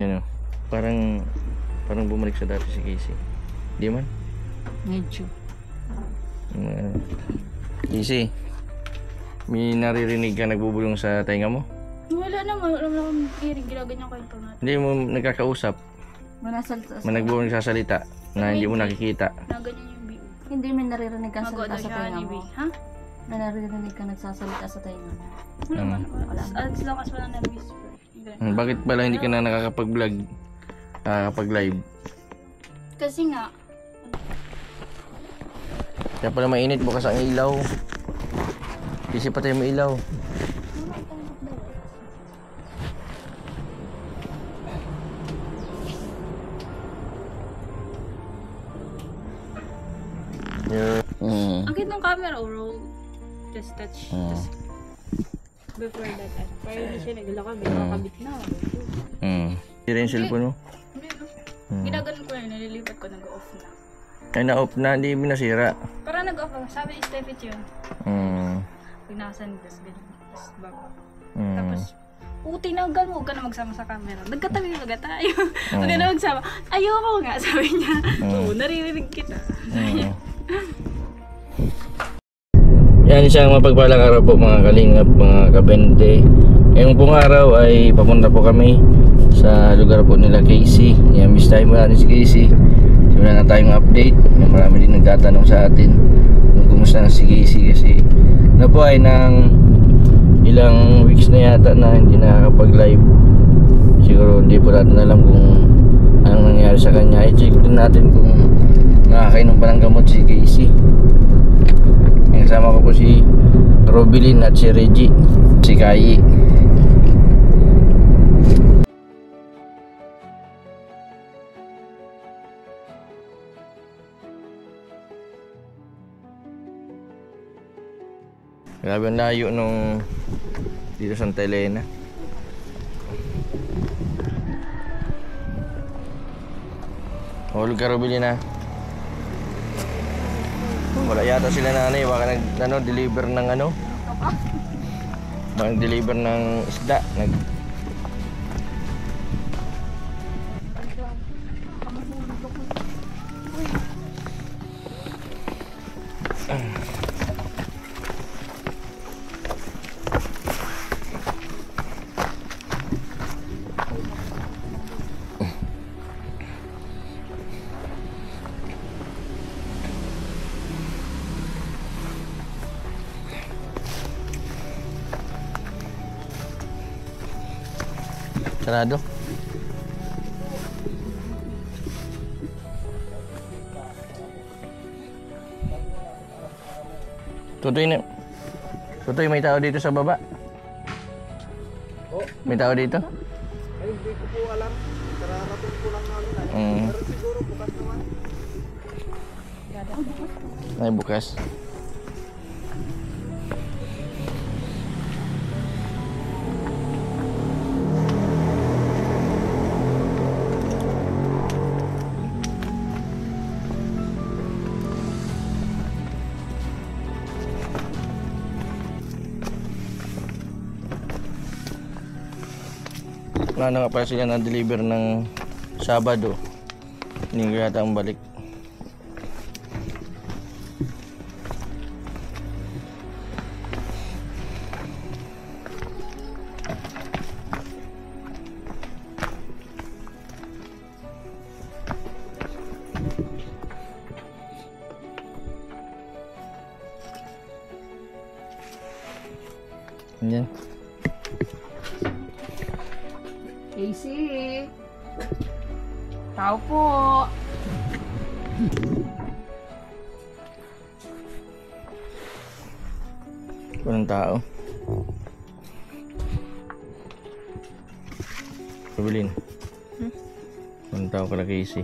Ano, parang bumalik sa dati si Casey. Di man? Medyo. Casey, may naririnig ka nagbubulong sa tainga mo? Wala naman akong hearing. Ginaganyan ko yung natin. Hindi mo nagkakausap? Nagbubulong sasalita na hindi mo nakikita? Naganyan yung BO. Hindi may naririnig ka salita sa tainga ni mo. Ha? May naririnig ka nagsasalita sa tainga mo. Wala. As long as wala na-whisper. Bakit pala hindi ka na nakakapag-vlog? Nakakapag-live? Kasi nga, Kaya pala mainit, bukas ang ilaw. Kasi patay mo ilaw. ang ng camera roll. Just touch. Just before that. Para hindi siya naglalakad. Nakakabit na. Hindi rin yung cellphone mo? Hindi no. Ginaganon ko na, nililipat ko, nag-off na. Ay, na-off na, hindi mo nasira. Para nag-off ako. Sabi ni Steffi yun. Pag nakasandas, ganyan. Tapos baba. Tapos, tinagal mo, huwag ka na magsama sa camera. Nagkatabi mo tayo. Huwag ka na magsama. Ayoko nga, sabi niya. Oo, naririnig kita. Yan, isang mapagpalang araw po mga kalingap, mga kabente. Ngayong pong araw ay papunta po kami sa lugar po nila Casey. Yan, miss time mo natin si Casey. Wala na tayong update. Marami din nagtatanong sa atin kung kumusta na si Casey, kasi na po ay ng ilang weeks na yata na hindi nakakapag-live. Siguro hindi po natin alam kung anong nangyari sa kanya. I-check din natin kung nakakainom pa ng gamot si Casey. Kasama ko po si Robilin at si Reggie, si Kai. Grabe ang layo nung dito sa Santa Elena. Hulog ka, Robilin, ha? Wala yata sila nanay, baka deliver ng baka nag-deliver ng isda. Sarado. Tutoy, may tao dito sa baba? May tao dito? Ay, hindi ko po alam. Kararating ko lang namin. Pero siguro bukas naman. Ay, bukas. Ano nga pala sila na-deliver ng Sabado. Linggo yata ang balik. Yan. Casey! Tao po! Walang tao. Robilin. Walang tao kala Casey.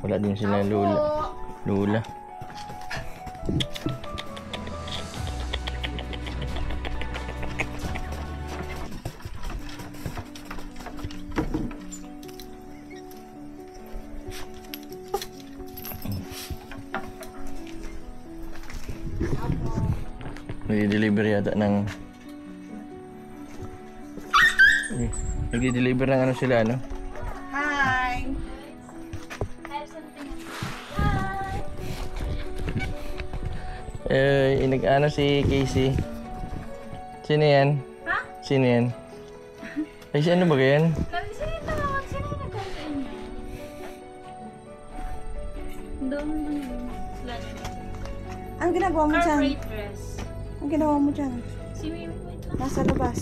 Wala din sila Lula. Nag-deliver yata ng... Nag-deliver ng ano sila, ano? I have something. Hi! Nag-ano si Casey? Sino yan? Ha? Sino yan? Ay, si ano ba yan? Sino yung tawag? Sino yung nagkala sa inyo? Doon mo yun. Ang ginagawa mo dyan? Corporate dress. Ang ginawa mo dyan? Si Mimi, wait lang. Nasa labas.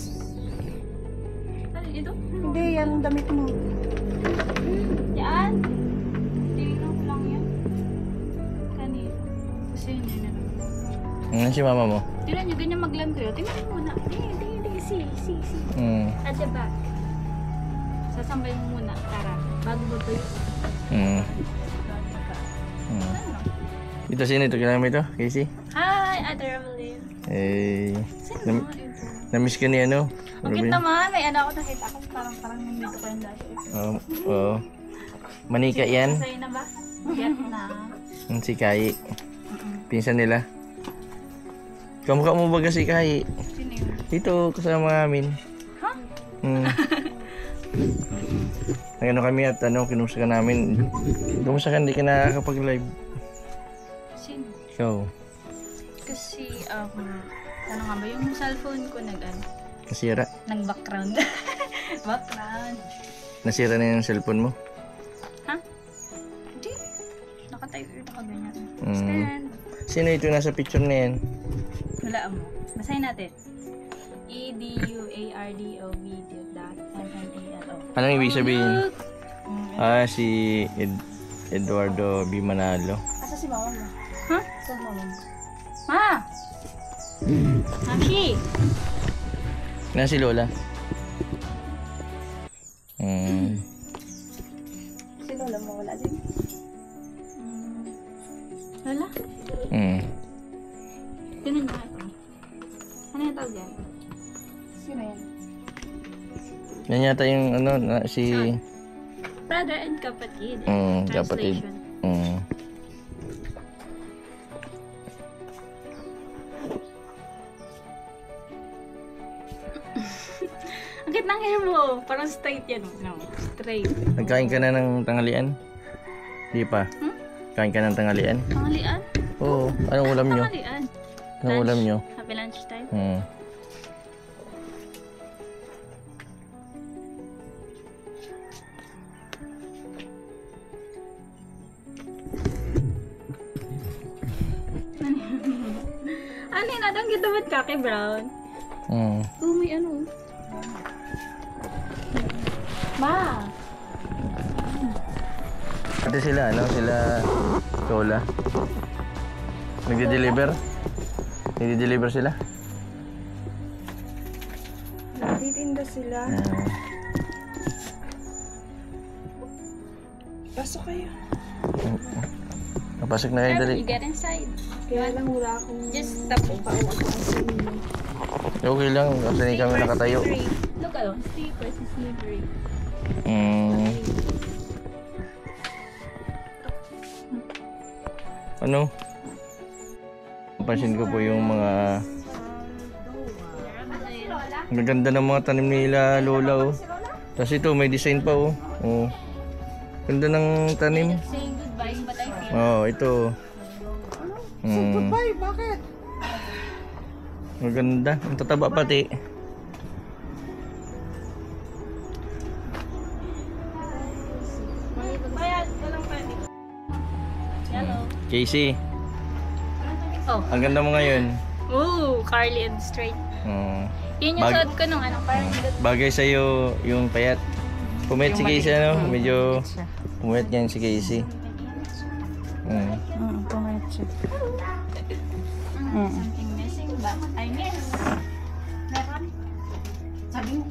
Ano ito? Hindi, yan ang damit mo. Yan. Tinignan ko lang yan. Kanina. Kasi yun na naman. Ano si mama mo? Tignan nyo, ganyan magland kayo. Tingnan nyo muna. Hindi. See. Hmm. At the back. Sasambay mo muna. Tara. Bago mo ito yung... Hmm. Hmm. Ito sino ito? Kilala mo ito? Casey? Hi, Ate Evelyn. Nam- Sino mo ito? Namiss ka ni ano? Ang cute naman. May anak ko nakita ko. Parang nandito ko yung dati. Oo. Manika yan. Masaya na ba? Get na. Si Kai. Pinsan nila. Kamukha mo ba si Kai? Sino yun? Dito, kasama namin. Ha? Ano kami at ano, kinumusta ka namin. Kumusta ka, hindi ka nakakapag-live. Sino? Ikaw. Kasi, ano nga ba, yung cellphone ko Nasira. nag-background. Background. Nasira na yung cellphone mo. Ha? Hindi. Nakatayo ito ka ganyan. Mm. Stand. Sino ito nasa picture na yan? Wala mo. Basahin natin. eduardo.mnalo. Anong ibig sabihin? Look. Si Eduardo B. Manalo. Asa si mama mo? Ha? Asa si mama mo? Ma! Mami! Na si Lola. Si lola mo wala din. Wala? Tinan niyo ito. Ano yung tawag yan? Sino yan? Yan yata yung ano, si... Brother and kapatid. kapatid. Translation. Ang cute ng hair mo. Parang straight yan. No, straight. Nagkain ka na ng tanghalian? Di pa? Kain ka ng tanghalian? Tanghalian? Oo. Anong ulam nyo? Tanghalian. Anong ulam nyo? Happy lunch time. Ano yun? Ang cute naman kake brown. Oh, may ano. Ma! Ate sila, ano? Sila Lola. Nagde-deliver? Nagde-deliver sila? Nagtitinda sila. Pasok kayo. Napasok na kayo dali. You get inside. Kaya lang wala akong... Just stop it. Okay lang, kasi kami nakatayo. Look at those sleepers is slippery. Ano? Pansin ko po yung mga maganda ng mga tanim nila Lola oh. Tapos ito may design pa oh. Oh. Ganda ng tanim. Saying goodbye, but I feel Oh, ito. Goodbye, bakit? Maganda. Ang tataba pati. bayad, walang pwede. Yellow. Casey, Oh. ang ganda mo ngayon. Ooh, curly and straight. Yun yung Bag- suot ko nung ano, parang Bagay sa'yo yung payat. Pumayat si Casey ano? Medyo pumayat yan si Casey. Pumayat siya. something missing ba? I miss. Meron? Sabi mo.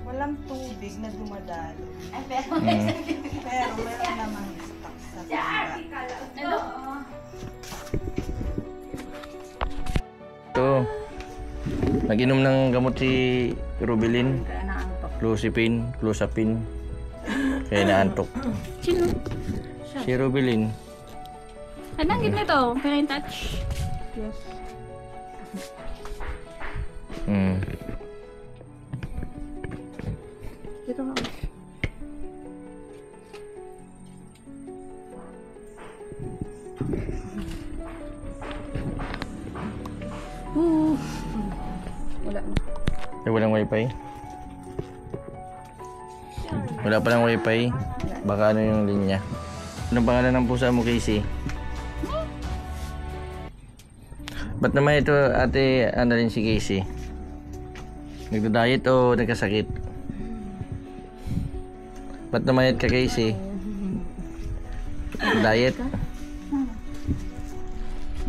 Walang tubig na dumadalo. Ay, pero Pero meron namang stock sa tubig. ano? Ito. Nag-inom ng gamot si Rubilin. Kaya naantok. Clozapine. Kaya naantok. Sino? Si Rubilin. Anong git nito? Can I touch? Yes. Dito nga. Wala na. Eh, walang wifi? Wala palang wifi? Baka ano yung linya? Anong pangalan ng pusa mo, Casey? Ba't naman ito, ate, ano rin si Casey? Nagda-diet o nagkasakit? Ba't namayat ka, Casey? Diet?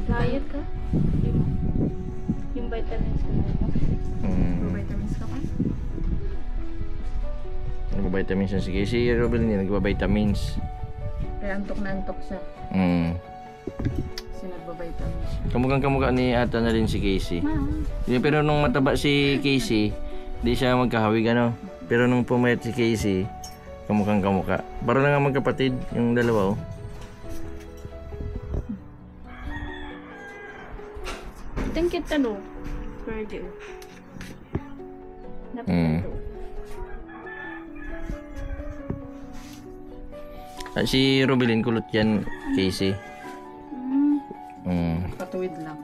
Diet ka? Yung vitamins ko na Vitamins ka pa? Nagba-vitamins na si Casey. Robin niya, nagba-vitamins. Kaya antok na antok siya. Kasi nagbabitamins siya. Kamukhang-kamukha ni ata na rin si Casey. Pero nung mataba si Casey, di siya magkahawig ano. Pero nung pumayat si Casey, kamukhang-kamukha. Para lang nga magkapatid, yung dalawa oh. Thank you, Tano. Pwede. Si Rubilin, kulot yan, Casey. Patuwid lang.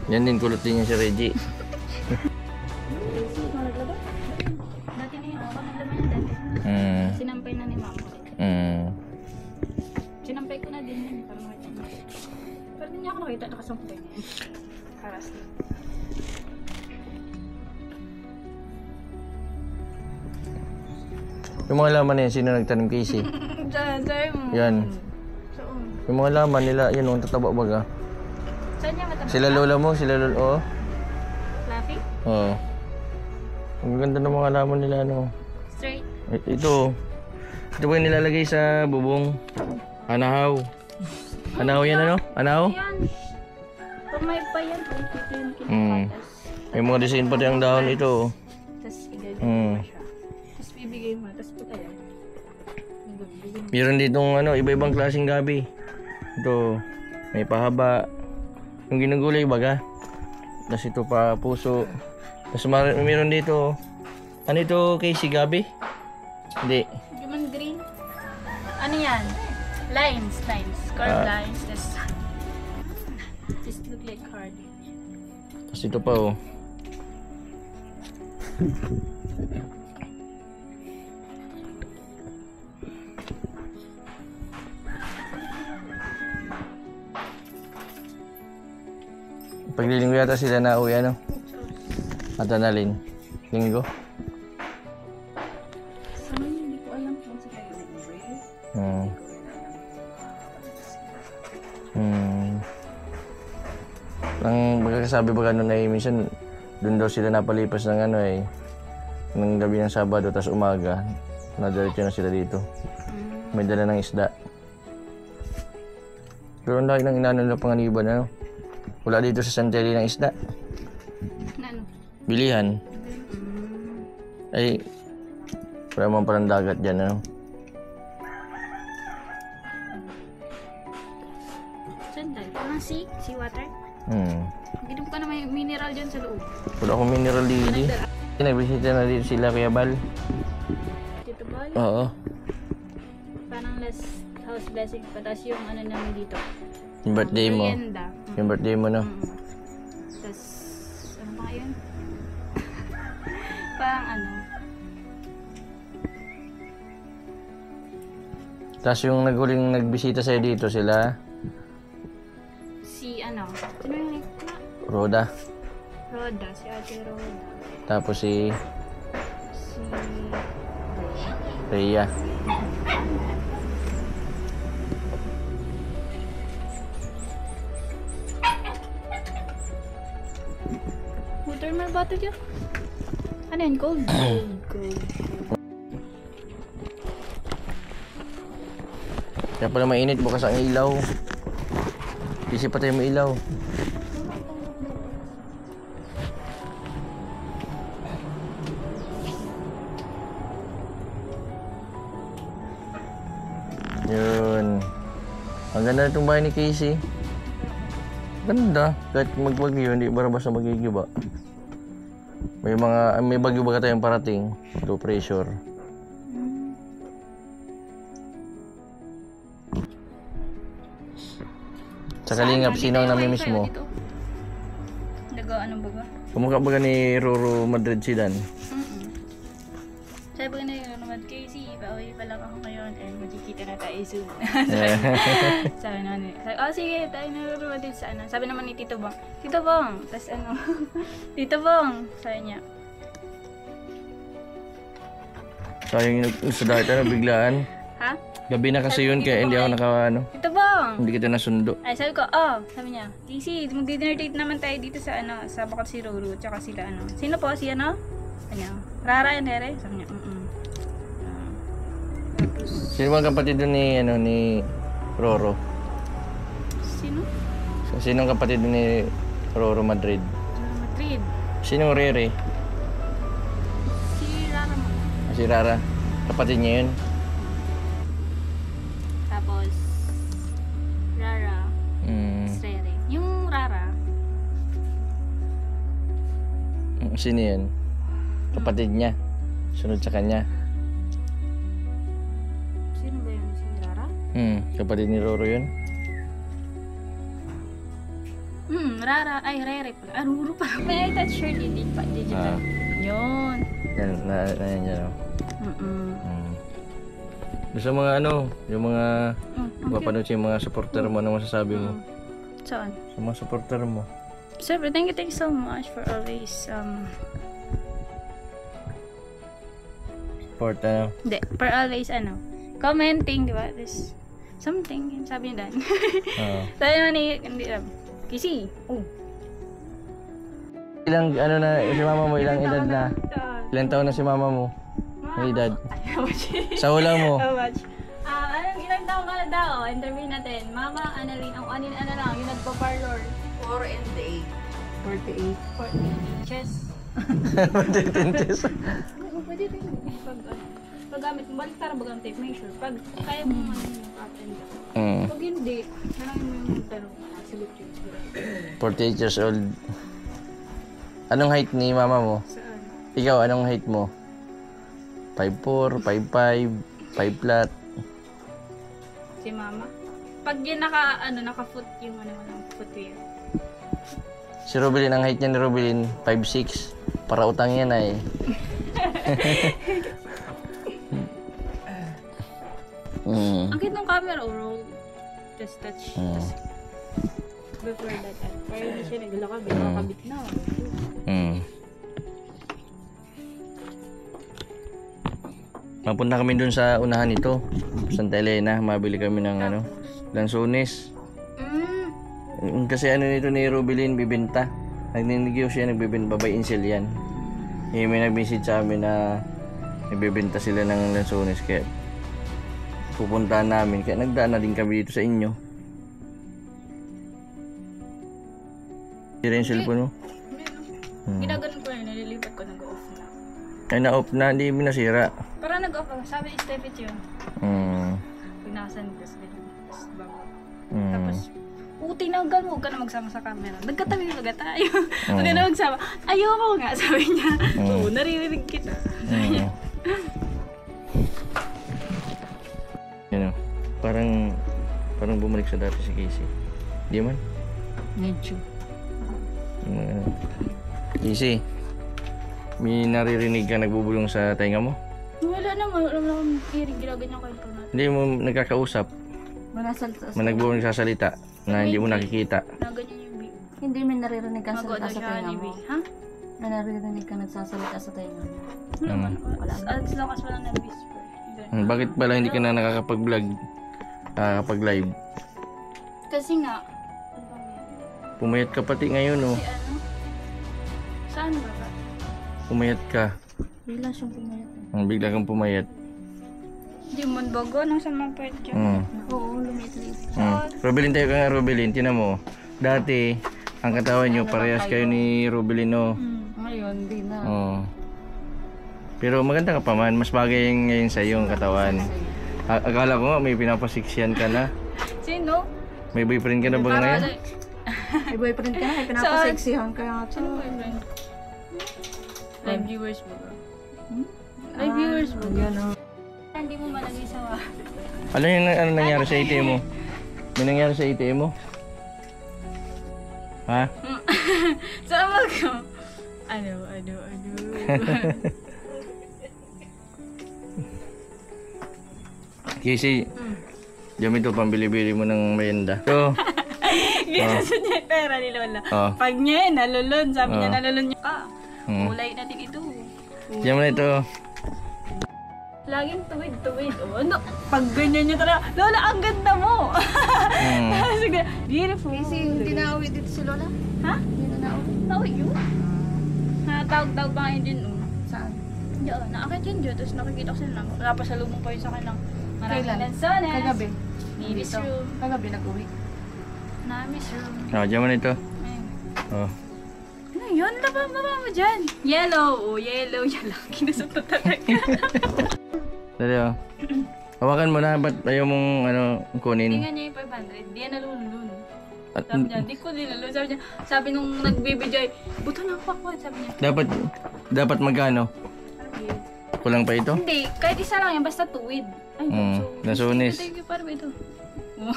Yan din, kulot din yan si Reggie. Dati na yun. Ako naglaman yan dati. Sinampay na ni Mama. Sinampay ko na din yan. Para makita mo. Pero hindi niya ako nakita. Nakasampay na yan. Paras na. Yung mga laman na yan, sino nagtanim, Casey? Diyan mo. Yan. Saan? Yung mga laman nila, yun, ang tataba baga. Saan niya mataba? Sila lola mo, sila lola, oh. Fluffy? Oo. Ang ganda ng mga laman nila, ano. Straight? Ito. Ito po yung nilalagay sa bubong. Anahaw. Anahaw yan, ano? Anahaw? Yan. Pamay pa yan. Ito yung Mm. kinakatas. May mga design pati ang dahon ito. Tapos igagawin Mm. mo siya. Tapos bibigay mo. Tapos puta yan. Meron ditong ano, iba-ibang klaseng gabi. Ito, may pahaba. Yung ginugulay baga. Tapos ito pa puso. Tapos meron dito. Ano ito, Casey, gabi? Hindi. Human green. Ano yan? Lines. Curved lines. This look like card. Tapos ito pa oh. Paglilinggo yata sila na uwi ano? At analin. Linggo? Sana hindi ko alam kung sa kayo uwi. Ang magkakasabi ba ganun ay minsan doon daw sila napalipas ng ano eh ng gabi ng Sabado tapos umaga nadiretso na sila dito. May dala ng isda. Pero ang laki ng inano nila panganiban ano? Wala dito sa Santeli ng isda. Ano? Bilihan. Ay wala man parang dagat dyan ano? Sandal. Parang sea water. Ginom ka na may mineral dyan sa loob. Wala akong mineral dito. Nagbisita na dito sila Kuya Bal. Dito ba? Oo. Parang last house blessing pa. Tapos yung ano namin dito. Yung birthday mo. Merienda. Yung birthday mo no? Tapos, ano pa yun? Parang ano. Tapos yung naghuling nagbisita sa'yo dito sila Si ano. Sino yung Roda. Roda. Si Ate Roda. Tapos si Si Rhea. thermal bottle yun. Ano yun? Gold. Gold. Kaya pala mainit, bukas ang ilaw. Kasi patay mo ilaw. Yun. Ang ganda itong bahay ni Casey. Ganda. Kahit magbagyo, hindi basta magigiba. May bagyo ba tayong parating? Low pressure. Sa Kalingap, sino ang namimiss mo? Ano ba ba? Kumukha ba ni Roro Madrid Sidan? Sabi ko na yun naman, Casey, pauwi pa lang ako ngayon and magkikita na tayo soon. Sabi naman sige, tayo na din sa ano. Sabi naman ni Tito Bong, tas ano, Tito Bong, sabi niya. Sayang yung sa dati na biglaan. Ha? Gabi na kasi yun, kaya hindi ako Tito Bong! hindi kita nasundo. Ay, sabi ko, sabi niya, Casey, mag-dinner date naman tayo dito sa ano, sa bakal si Roro, tsaka sila ano. Sino po? Si ano? Ano? Rara and Here? Sabi niya, Tapos, Sino bang kapatid doon ni Roro? sino? Sinong kapatid doon ni Roro Madrid? Madrid. Sinong Rere? Si Rara mo. Si Rara. Kapatid niya yun? Tapos, Rara. Rere. Yung Rara, Sino yun? Kapatid niya. Sunod sa kanya. sino ba yung si Rara? Kapatid ni Roro yun. Rara. Ay, Rere pala. Ruro pala. May touch shirt, hindi pa. Digital. Yun. Yan, yan dyan. Mm-mm. Doon sa mga yung mga Okay. mapanood siya yung mga supporter mo, ano masasabi mo? Saan? Sa mga supporter mo. Sir, thank you so much for always, Support, hindi, for always, commenting, di ba? This, something, sabi niya dan. Sabi naman hindi, Casey, Ilang, si mama mo, ilang edad na? Ilang taon na si mama mo? May edad? Sa ulang mo? How much? Ilang taong ka na daw? Interview natin. Mama, Annalyn, ang anin, lang, yung nagpa-parlor. 4 and 8. 48. 48 inches. Matitentes. Pwede rin. Pag gamit mo, balik tara bagang tape measure. Pag kaya mo yung up and down. Pag hindi, marami mo yung tanong. Sagot yun. 48 years old. Anong height ni mama mo? Saan? Ikaw, anong height mo? 5'4", 5'5", 5 flat. Si mama. Pag yun naka-foot yung walang footwear. Si Robelin, ang height niya ni Robelin, 5'6". Para utang yan ay. Ang cute ng camera, roll. Just touch. Before that, parang hindi siya naglalakad. Nakakabit na. Mapunta kami dun sa unahan nito. Santa Elena. Mabili kami ng lansones. Kasi nito ni Robelin bibenta. Nagninigyo siya, babayin sila yan. May nag-message sa amin na nagbibenta sila ng lansones. Kaya pupuntahan namin. Kaya nagdaan na din kami dito sa inyo. Sira yung cellphone mo? Ginaganon ko yun, nililipat ko, nag-off na. Ay, na-off na, hindi mo nasira. Parang nag-off ako, sabi ni Stefit yun. Pag nakasandas, ganyan. Tapos, tinanggal mo, huwag ka na magsama sa camera. Nagkatabi na tayo. Huwag ka na magsama. Ayoko nga, sabi niya. Oo, naririnig kita. Yan o. Parang bumalik sa dati si Casey. Di man? Medyo. Casey, may naririnig ka nagbubulong sa tainga mo? Wala naman, wala naman hearing, ginaganyan kayo pa natin. Hindi mo nagkakausap? Nagbubulong nagsasalita na hindi mo nakikita? Naganyan yung big. Hindi may naririnig kang salita sa siya tainga ni mo. Big. Ha? May naririnig kang nagsasalita sa tainga mo. Wala naman. As long as wala nang whisper. Bakit pala hindi ka na nakakapag-vlog? Nakakapag-live? Kasi nga, Pumayat ka pati ngayon oh. si ano? Saan ba ba? Pumayat ka. Bigla siyang pumayat. Bigla kang pumayat. Di mo bago, nang saan man pwede dyan. Oo, lumit-lit. Robelin, tayo ka nga Robelin. Tinan mo. Dati, ang katawan nyo, parehas kayo ni Robelin oh. Ngayon, di na. Pero maganda ka pa man. Mas bagay ngayon sa iyong katawan. Akala ko nga may pinapasiksyan ka na. Sino? May boyfriend ka na ba Para ngayon? wala- May boyfriend ka na, ay pinapaseksihan ka nga ito. Sino boyfriend? Live viewers mo ba? Live viewers mo. Gano. Hindi mo malagay sa Ano yung nangyari sa ATM mo? May nangyari sa ATM mo? Ha? Sama ko. Ano. Kasi, diyan ito, pambili-bili mo ng merienda. So, Ginasa niya yung pera ni Lola. oh, Pag niya, nalulun. Sabi niya, Oh. nalulun niya ka. Hmm. Kulay natin ito. diyan mo na ito. Laging tuwid. O ano? Pag ganyan niya talaga, Lola, ang ganda mo! Hmm. Sige, beautiful. Kasi hindi na uwi dito si Lola. Ha? Hindi na nauwi. Tawag yun. Tawag pa ngayon din. Saan? Diyan, naakit yun dyan. Tapos nakikita ko sila. Napasalubong pa yun sa kanilang maraming Kailan? lansones. Kagabi. Miss room. Kagabi nag-uwi. Na-miss room. Oh, diyan mo na ito. Ayun. Oh. Ano yun? Baba mo dyan. Yellow. Oh, yellow. Yan lang. Kinusap na talaga. Dali oh. Hawakan mo na, ba't ayaw mong kunin? Tingnan niya yung 500. Di yan nalulun. At, Sabi niya, di ko nilulun. Sabi nung nagbibidyo ay, buto na ako. Sabi niya. dapat magkano? Ano yun? Kulang pa ito? Hindi. Kahit isa lang yan. Basta tuwid. Ay, Lansones. Thank you, para ba ito? Oh.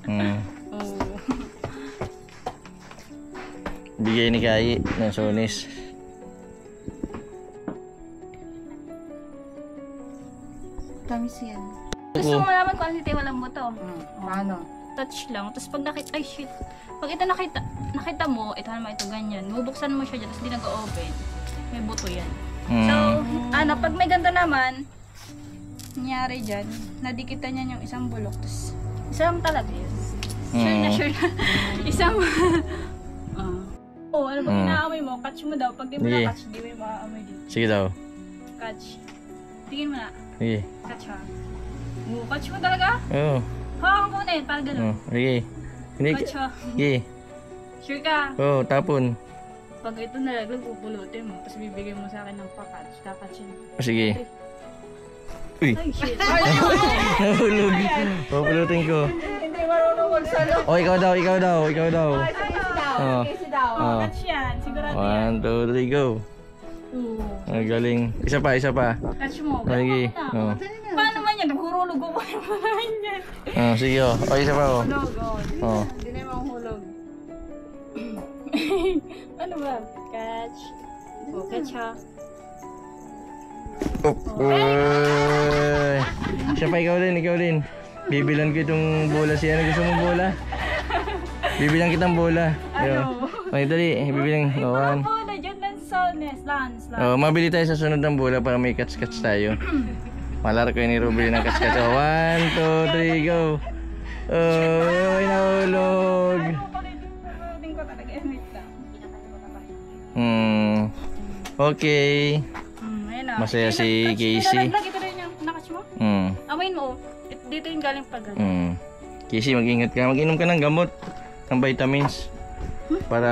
Hmm. Oh. Bigay ni Kai ng Sonis. Tamis yan. Gusto mo malaman kung ano si walang buto. Paano? Touch lang. Tapos pag nakita, ay shit. Pag ito nakita mo, ito naman ito ganyan. Bubuksan mo siya dyan, tapos di nag-open. May buto yan. So, pag may ganito naman, nangyari dyan, nadikitan niya yung isang bulok. Tapos, isang talaga yun. Sure na. Isang, ano pag inaamoy mo, catch mo daw. Pag di mo Sige. na-catch, di mo yung maaamoy dito. Sige daw. Catch. Tingin mo na. Sige. Catch ha. Catch mo talaga? Oo. Hawakan ko na yun, parang Oh. gano'n. Sige. Hindi. Catch ha. Sige. Sure ka? Oh, tapon. Pag ito nalaglag, pupulutin mo. Tapos bibigay mo sa akin ng pakatch. Kakatchin. Oh, sige. Uy. Ay, shit. Nahulog. Pupulutin ko. Hindi marunong magsalo. Oh, ikaw daw. Oh. Oh. Catch yan. Sigurado yan. 1, 2, 3, go. Ang galing. Isa pa. Catch mo. Sige. Oh. Paano man yan? Nagurulog ko pa naman yan. Oh, sige oh. Oh, isa pa oh. Hulog, oh. Oh. Hindi na yung hulog. Ano ba? Catch. Oh, catch ha. Uy. Siya pa, ikaw din. Bibilan ko itong bola siya. Gusto mong bola? Bibilang kitang bola. Ano? Okay, dali. Bibilang. Oh, one. Bola dyan, lansones. Lance. Oh, mabili tayo sa sunod ng bola para may catch-catch tayo. Malaro ko ni Ruby ng catch-catch. Oh, 1, 2, 3, go. Oh, nahulog. Pulutin ko talaga. Wait lang. Okay. Ayun na. Masaya si Casey. Nalaglag ito rin yung nakatch mo. Amoyin mo. Dito yung galing pag Casey, mag-ingat ka. Mag-inom ka ng gamot. Ng vitamins. Para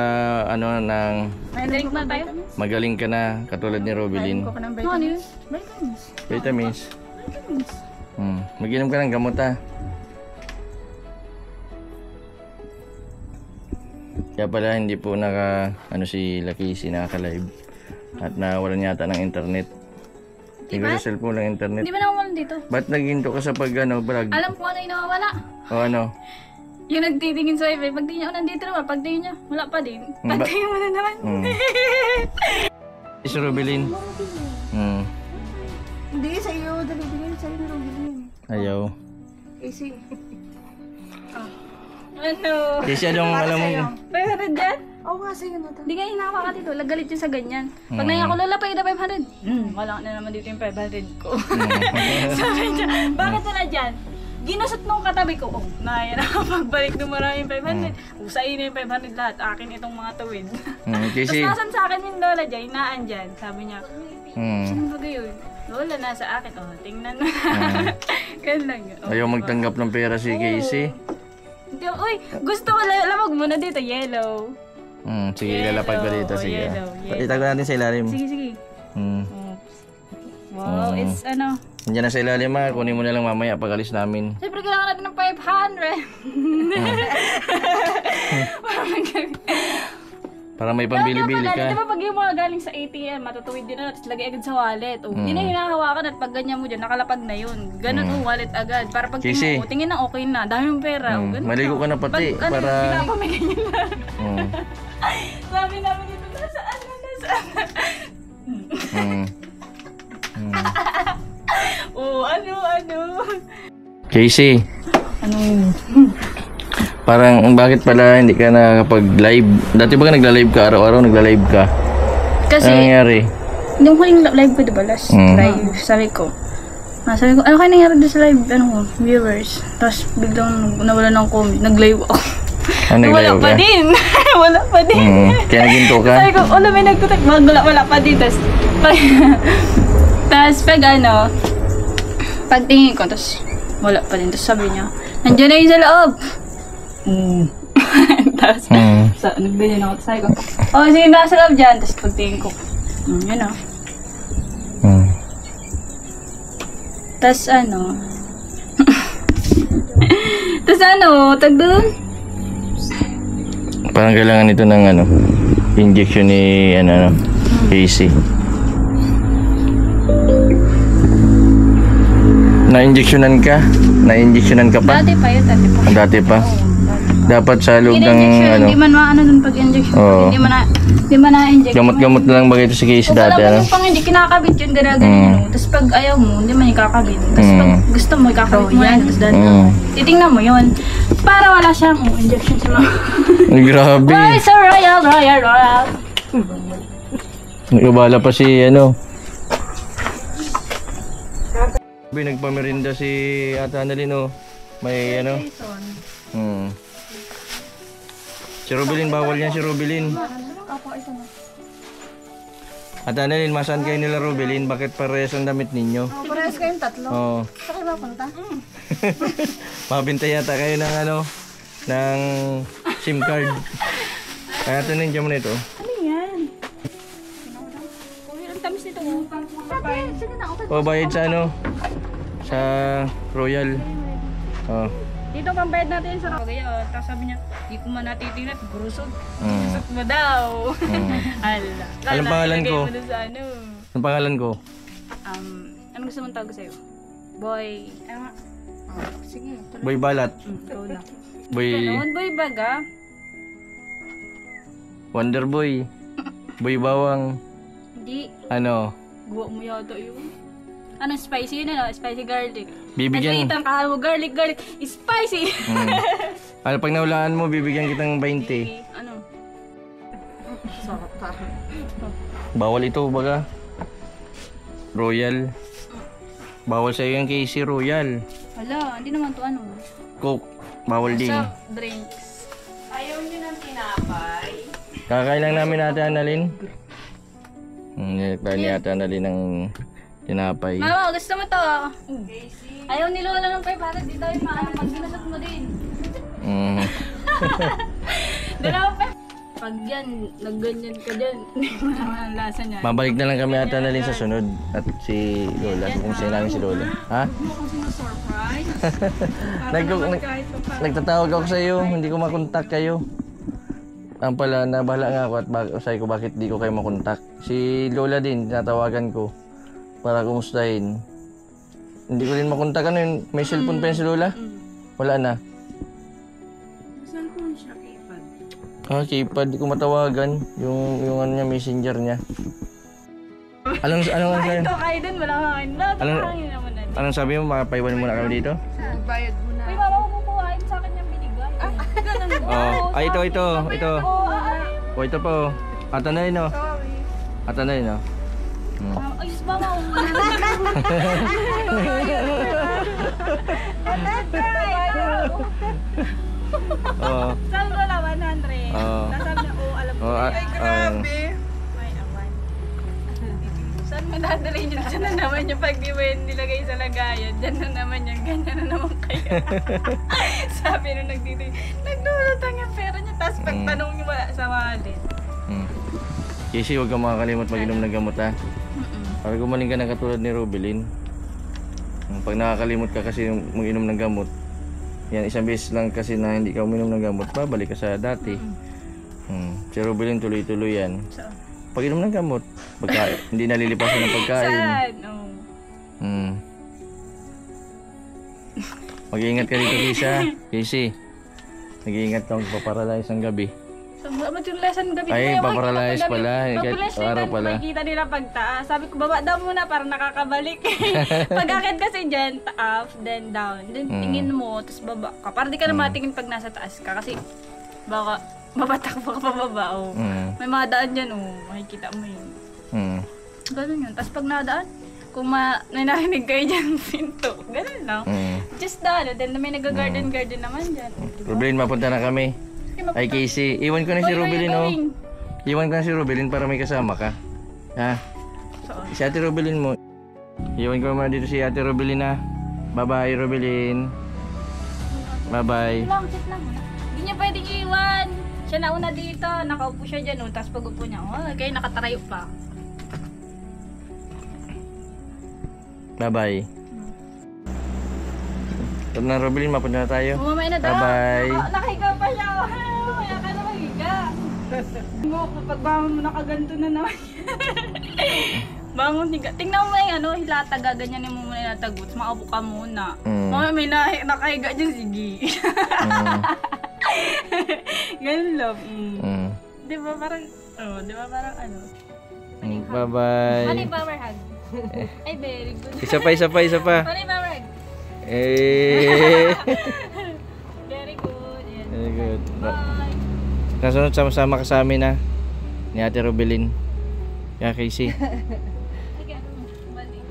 ng drink na tayo. magaling ka na. Katulad ni Robelyn. Ko ka ng Ano yun? vitamins. Vitamins. Mag-inom ka ng gamot ha. Kaya pala hindi po si Casey nakaka-live. At nawalan yata ng internet. Hindi ko sa cellphone ng internet. Hindi ba nawawalan dito? Ba't naghinto ka sa vlog? Alam ko ano yung nawawala. O ano? Yung nagtitingin sa wifi. Pag tingin niya, nandito naman. Pag tingin niya, wala pa din. Pag tingin mo na naman. Si Robelyn. Hindi, sa iyo. Dali, bigyan sa'yo na Robelyn. Ayaw. Casey. Ano? Kasi anong alam mo? Pero dyan? Oo nga, sa'yo na to. Hindi ka hinawa ka dito. Lagalit yun sa ganyan. Pag nangyayin ako, Lola, pagkita 500. Wala na naman dito yung 500 ko. Sabi niya, bakit wala dyan? Ginusot nung katabi ko. Oh, naya na pagbalik ng maraming 500. Usain na yung 500 lahat. Akin itong mga tuwid. Kasi Tapos nasan sa akin yung Lola dyan, hinaan dyan. Sabi niya, saan ba gayon? Lola, nasa akin. Oh, tingnan mo. Ganun lang. Oh, ayaw magtanggap ng pera si Casey. Hindi, uy, gusto ko lamag muna dito, yellow. Sige, lalapag ko dito. Sige. Yellow. Itago natin sa ilalim. Sige. Mm. Wow, it's ano. Nandiyan na sa ilalim ha. Kunin mo na lang mamaya pag alis namin. Siyempre, kailangan natin ng 500. Para may pambili-bili Di ka. ba pag yung mga galing sa ATM, matutuwid din na, tapos lagay agad sa wallet. Oh, hindi na hinahawakan at pag ganyan mo dyan, nakalapag na yun. Ganun wallet agad. Para pag Kasi- tingin mo, tingin na okay na. Dami mong pera. Oh, ganun Maligo ka na pati. Pag, Para... pinapamigay nyo na. Mm. Sabi namin dito, nasaan na, nasaan na. Mm. Oh, ano. Casey, Ano? parang bakit pala hindi ka nakapag-live? Dati ba nagla-live ka? Araw-araw nagla-live ka? Kasi, Ano nangyari? yung huling live ko, diba, last live, sabi ko, ano kaya nangyari doon sa live, viewers? Tapos biglang nawala ng comment, nag-live ako. Ano Wala nagla-live pa ka? din. Wala pa din. Kaya naginto ka? Sabi ko, may nagtutak. Wala pa din. Tapos pag tingin ko, tapos wala pa din. Tapos sabi niya, nandiyan na yun sa loob. Tapos, nagganyan ako. Tapos sabi ko, sige, nasa loob dyan. Tapos pag tingin ko, yun o. Tapos tag doon. Parang kailangan ito ng injection ni Casey. Na-injectionan ka? Na-injectionan ka pa? Dati pa yun, dati pa. Dati pa? Dapat sa loob ng In-injection, hindi man maano dun pag injection. Oo. Hindi man na-inject. gamot-gamot na lang ba ito si Casey Kung dati? wala mo yung pang-inject, kinakabit yun, gano'n. Tapos pag ayaw mo, hindi man ikakabit. Tapos pag gusto mo, ikakabit mo yan. Tapos titingnan mo yun. Para wala siyang injection sa mga... Ay, grabe. Why so royal? Nagkabala pa si Nagpamerinda si Ate Annalyn May Si Rubilin, bawal yan si Rubilin. Ate Annalyn, masaan kayo nila Rubilin? Bakit parehas ang damit ninyo? Parehas kayong tatlo. Oo. Saan kayo mapunta? Mabinta yata kayo ng ng SIM card. Kaya tinigyan mo na ito. Ano yan? Ang tamis nito. Sige na, okay. O, bayad sa sa Royal. Oh. Dito pang bayad natin sa Royal. Tapos sabi niya, di ko man natitingnan, brusog. Brusog mo daw. Ala. Anong pangalan ko? Lagay mo dun sa Ang pangalan ko? Ano gusto mong tawag sa'yo? Boy. Sige. Boy Balat. Ikaw lang. Boy Naman boy baga. Wonder Boy. Boy Bawang. Hindi. Guwa mo yata yun. Ano spicy yun Spicy garlic. Bibigyan. Nasa itang mo garlic. Spicy! Pag naulaan mo, bibigyan kitang 20. Ano? Sarap ka. Bawal ito baga. Royal. Bawal sa'yo yung Casey Royal. Wala, hindi naman to Coke. Bawal din. Soft drinks. Ayaw niyo ng tinapay. Kakain lang namin Ate Annalyn. Nilagay ni Ate Annalyn ng tinapay. Mama, gusto mo to? Ayaw ni Lola ng 500, di tayo maano pag ginasat mo din. Dalawa pa. Pag yan, nagganyan ka dyan, hindi mo naman ang lasa niya. Babalik na lang kami Ate Annalyn sa sunod. At si Lola, kung sino namin si Lola. Ha? Surprise? Nagtatawag ako sa iyo, hindi ko makontak kayo. Ang pala, nabahala nga ako at sabi ko bakit di ko kayo makontak. Si Lola din, tinatawagan ko para kumustahin. Hindi ko din makontak. May cellphone pa yun si Lola? Wala na. Cellphone siya, keypad. Keypad, di ko matawagan. Yung niya, messenger niya. Anong sabi? Ito kayo dun, wala ka kayo. Anong sabi mo? Makapaiwan muna kami dito? Bayad mo na. Uy, mama, kukuhain sa akin yung binigay. Ganun ba? Oh, ay ito. Oo, Oh, ito po. Ate Annalyn, Sorry. Ate Annalyn, Ay, sus, mama. Oo. Sabi ko lang, 100. Oo. Sabi niya, alam ko. Ay, grabe. May awan. Saan mo dadalhin yun? Diyan na naman yung pag di mo yun nilagay sa lagayan. Diyan na naman yung ganyan na naman kayo. Sabi nung naglulutang yung pera niya. Tapos pagtanong niyo wala sa wallet. Casey, huwag kang makakalimot mag-inom ng gamot ha. Para gumaling ka na katulad ni Rubilin. Pag nakakalimot ka kasi mag-inom ng gamot, yan, isang beses lang kasi na hindi ka uminom ng gamot, babalik ka sa dati. Si Rubilin tuloy-tuloy yan. Saan? Pag inom ng gamot, hindi nalilipasan ng pagkain. Saan? Oh. Mag-iingat ka dito, Casey. Nag-iingat ka magpaparalyze ang gabi. So, ba't yung lesson gabi? Ay, Kuya, paparalyze makikita pala. gabi. Kahit Pag-flash araw na pala. makikita nila pagtaas. Sabi ko, baba daw muna para nakakabalik. Pag-akit kasi dyan, up, then down. Then tingin mo, tapos baba ka. Para di ka na matingin pag nasa taas ka. Kasi baka mabatakbo ka pababa. Oh. May mga daan dyan, makikita mo yun. Ganun yun. Tapos pag nadaan, kung may narinig kayo dyan, pinto. Ganun lang. Just daan. Then may nag-garden naman dyan. Rubilin, mapunta na kami. Ay, Casey, iwan ko na si Rubilin, oh. Iwan ko na si Rubilin para may kasama ka. Ha? Si Ate Rubilin mo. Iwan ko naman dito si Ate Rubilin, ha. Bye-bye, Rubilin. Bye-bye. Sit lang. Hindi niya pwedeng iwan. Siya nauna dito. Nakaupo siya dyan, oh. Tapos pag upo niya, kayo nakatarayo pa. Bye-bye. Tara na, Rubilin, mapunta na tayo. Mamaya na daw. Bye-bye. Nakahiga pa siya. Kaya ka na mahiga. Kapag bangon mo nakaganto na naman. Bangon, higa. Tingnan mo yung hilata, gaganyanin mo muna hilatagot. Makaupo ka muna. Mamaya may nakahiga dyan, sige. Ganun lang. Di ba parang, Bye-bye. Ano yung power hug? Ay, very good. Isa pa. Ano yung power hug? Very good. Yes. Very good. Bye. Kasunod sama-sama ka sa amin, ha. Ni Ate Rubilin. Kaya Casey. Okay, balik.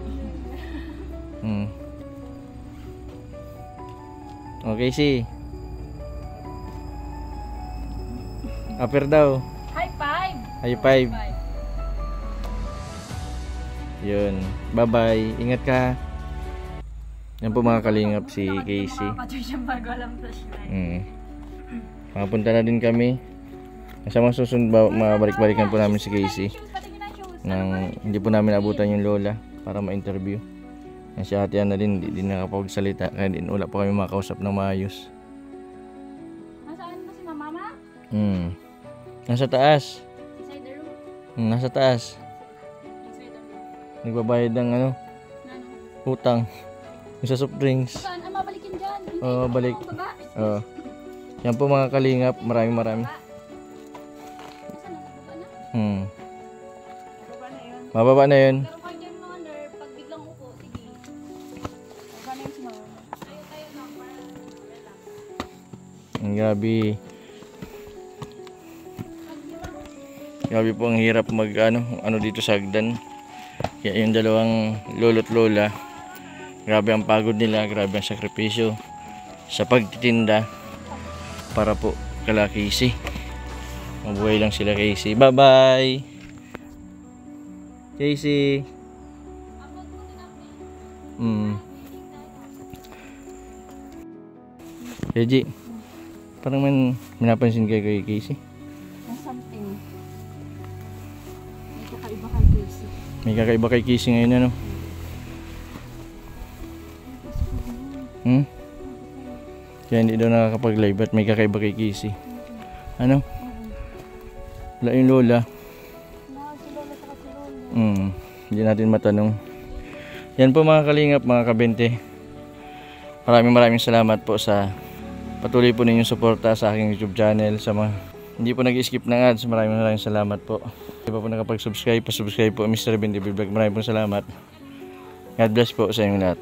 Okay, Casey. Upper daw. High five. High five. Yun. Bye-bye. Ingat ka. Yan po mga kalingap si Casey. Makakatuloy siya bago alam flashlight. Makapunta na din kami. Sa mga susunod mabalik-balikan po namin si Casey. Nang hindi po namin abutan yung lola para ma-interview. Yan si Ate Ana din, hindi din nakapagsalita. Kaya din wala pa kami makausap ng maayos. Nasaan ba si mama? Nasa taas. Inside the room? Nasa taas. Inside the room. Nagbabayad ng utang. Yung sa soft drinks. Saan? Mabalikin dyan. Oo, balik. Baba. Oo. Yan po mga kalingap. Maraming. Saan ang baba na? Mababa na yun. Pero pag dyan mga nerve, pag biglang upo, sige. Baba na yung snow. Tayo na para relax. Ang grabe. Grabe po ang hirap mag dito sa hagdan. Kaya yung dalawang lolo't lola, grabe ang pagod nila, grabe ang sakripisyo sa pagtitinda para po kala Casey. Mabuhay lang sila Casey. Bye bye Casey. Reggie, parang may napansin kayo kay Casey. Something. May kakaiba kay Casey. May kakaiba kay Casey ngayon, Kaya hindi daw nakakapag-live at may kakaiba kay Casey. Ano? Wala yung lola. Hindi natin matanong. Yan po mga kalingap, mga kabente. Maraming salamat po sa patuloy po ninyong suporta sa aking YouTube channel. Sa mga hindi po nag-skip ng ads, maraming salamat po. Hindi pa po nakapag-subscribe, pa-subscribe po Mr. Bendy Vlog. Maraming salamat. God bless po sa inyong lahat.